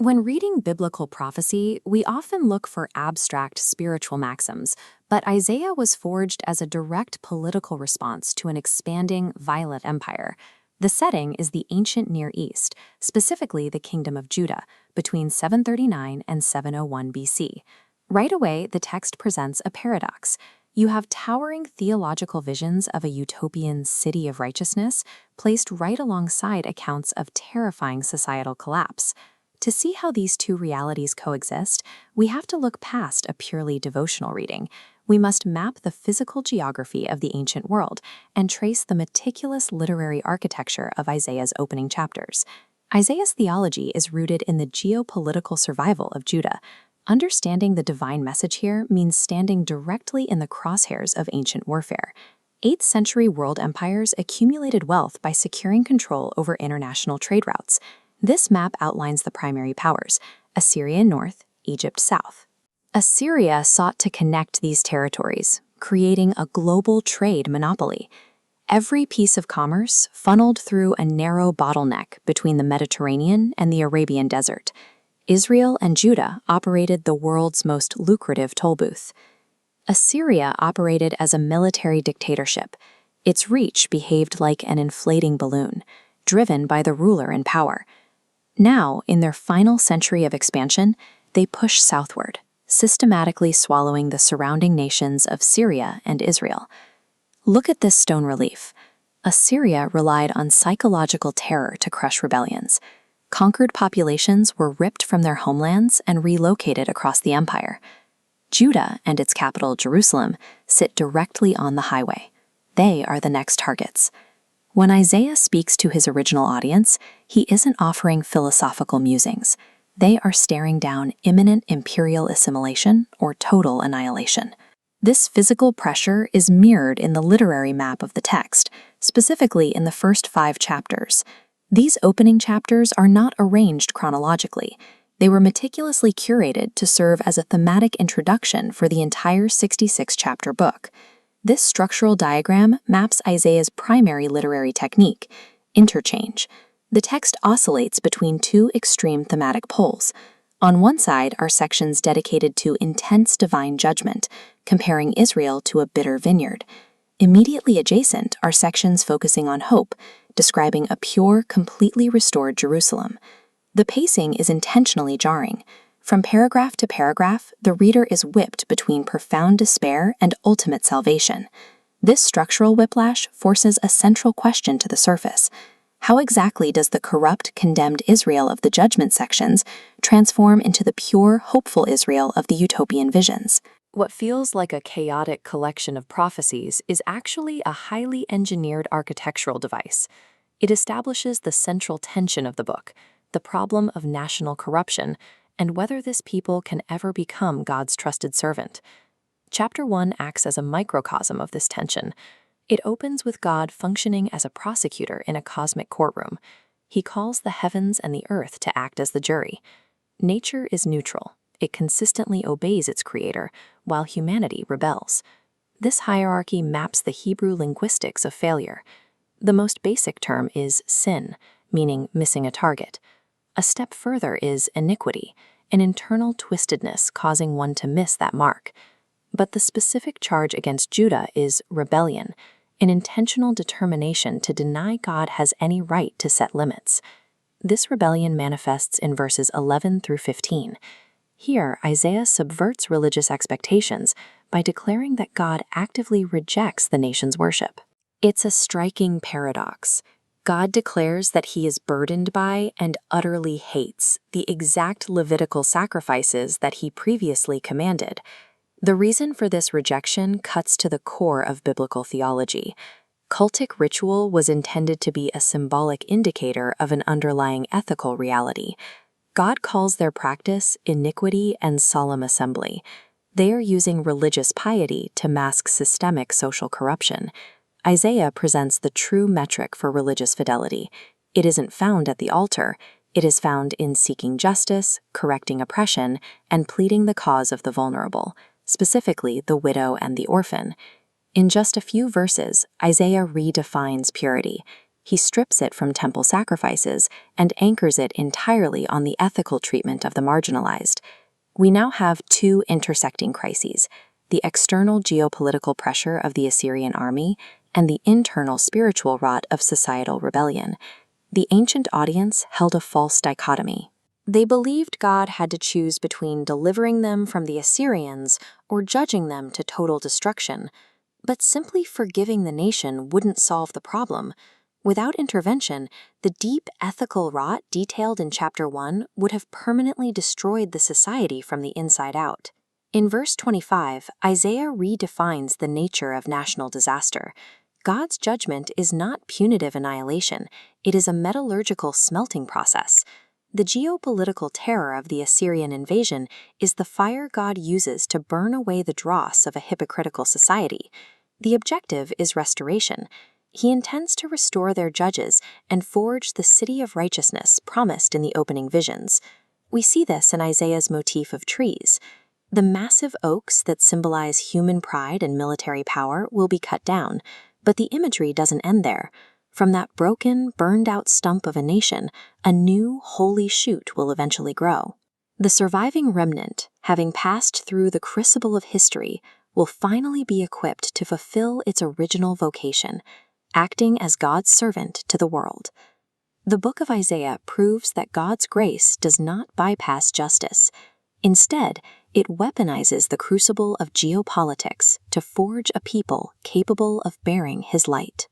When reading biblical prophecy, we often look for abstract spiritual maxims, but Isaiah was forged as a direct political response to an expanding, violent empire. The setting is the ancient Near East, specifically the Kingdom of Judah, between 739 and 701 BC. Right away, the text presents a paradox. You have towering theological visions of a utopian city of righteousness placed right alongside accounts of terrifying societal collapse. To see how these two realities coexist, we have to look past a purely devotional reading. We must map the physical geography of the ancient world and trace the meticulous literary architecture of Isaiah's opening chapters. Isaiah's theology is rooted in the geopolitical survival of Judah. Understanding the divine message here means standing directly in the crosshairs of ancient warfare. 8th century world empires accumulated wealth by securing control over international trade routes. This map outlines the primary powers: Assyria north, Egypt south. Assyria sought to connect these territories, creating a global trade monopoly. Every piece of commerce funneled through a narrow bottleneck between the Mediterranean and the Arabian desert. Israel and Judah operated the world's most lucrative toll booth. Assyria operated as a military dictatorship. Its reach behaved like an inflating balloon, driven by the ruler in power. Now, in their final century of expansion, they push southward, systematically swallowing the surrounding nations of Syria and Israel. Look at this stone relief. Assyria relied on psychological terror to crush rebellions. Conquered populations were ripped from their homelands and relocated across the empire. Judah and its capital, Jerusalem, sit directly on the highway. They are the next targets. When Isaiah speaks to his original audience, he isn't offering philosophical musings. They are staring down imminent imperial assimilation or total annihilation. This physical pressure is mirrored in the literary map of the text, specifically in the first 5 chapters. These opening chapters are not arranged chronologically. They were meticulously curated to serve as a thematic introduction for the entire 66-chapter book. This structural diagram maps Isaiah's primary literary technique: interchange. The text oscillates between two extreme thematic poles. On one side are sections dedicated to intense divine judgment, comparing Israel to a bitter vineyard. Immediately adjacent are sections focusing on hope, describing a pure, completely restored Jerusalem. The pacing is intentionally jarring. From paragraph to paragraph, the reader is whipped between profound despair and ultimate salvation. This structural whiplash forces a central question to the surface. How exactly does the corrupt, condemned Israel of the judgment sections transform into the pure, hopeful Israel of the utopian visions? What feels like a chaotic collection of prophecies is actually a highly engineered architectural device. It establishes the central tension of the book, the problem of national corruption, and whether this people can ever become God's trusted servant. Chapter 1 acts as a microcosm of this tension. It opens with God functioning as a prosecutor in a cosmic courtroom. He calls the heavens and the earth to act as the jury. Nature is neutral. It consistently obeys its creator, while humanity rebels. This hierarchy maps the Hebrew linguistics of failure. The most basic term is sin, meaning missing a target. A step further is iniquity, an internal twistedness causing one to miss that mark. But the specific charge against Judah is rebellion, an intentional determination to deny God has any right to set limits. This rebellion manifests in verses 11 through 15. Here, Isaiah subverts religious expectations by declaring that God actively rejects the nation's worship. It's a striking paradox. God declares that he is burdened by and utterly hates the exact Levitical sacrifices that he previously commanded. The reason for this rejection cuts to the core of biblical theology. Cultic ritual was intended to be a symbolic indicator of an underlying ethical reality. God calls their practice iniquity and solemn assembly. They are using religious piety to mask systemic social corruption. Isaiah presents the true metric for religious fidelity. It isn't found at the altar. It is found in seeking justice, correcting oppression, and pleading the cause of the vulnerable, specifically the widow and the orphan. In just a few verses, Isaiah redefines purity. He strips it from temple sacrifices and anchors it entirely on the ethical treatment of the marginalized. We now have two intersecting crises: the external geopolitical pressure of the Assyrian army and the internal spiritual rot of societal rebellion. The ancient audience held a false dichotomy. They believed God had to choose between delivering them from the Assyrians or judging them to total destruction. But simply forgiving the nation wouldn't solve the problem. Without intervention, the deep ethical rot detailed in chapter 1 would have permanently destroyed the society from the inside out. In verse 25, Isaiah redefines the nature of national disaster. God's judgment is not punitive annihilation, it is a metallurgical smelting process. The geopolitical terror of the Assyrian invasion is the fire God uses to burn away the dross of a hypocritical society. The objective is restoration. He intends to restore their judges and forge the city of righteousness promised in the opening visions. We see this in Isaiah's motif of trees. The massive oaks that symbolize human pride and military power will be cut down, but the imagery doesn't end there. From that broken, burned-out stump of a nation, a new, holy shoot will eventually grow. The surviving remnant, having passed through the crucible of history, will finally be equipped to fulfill its original vocation, acting as God's servant to the world. The book of Isaiah proves that God's grace does not bypass justice. Instead, it weaponizes the crucible of geopolitics to forge a people capable of bearing His light.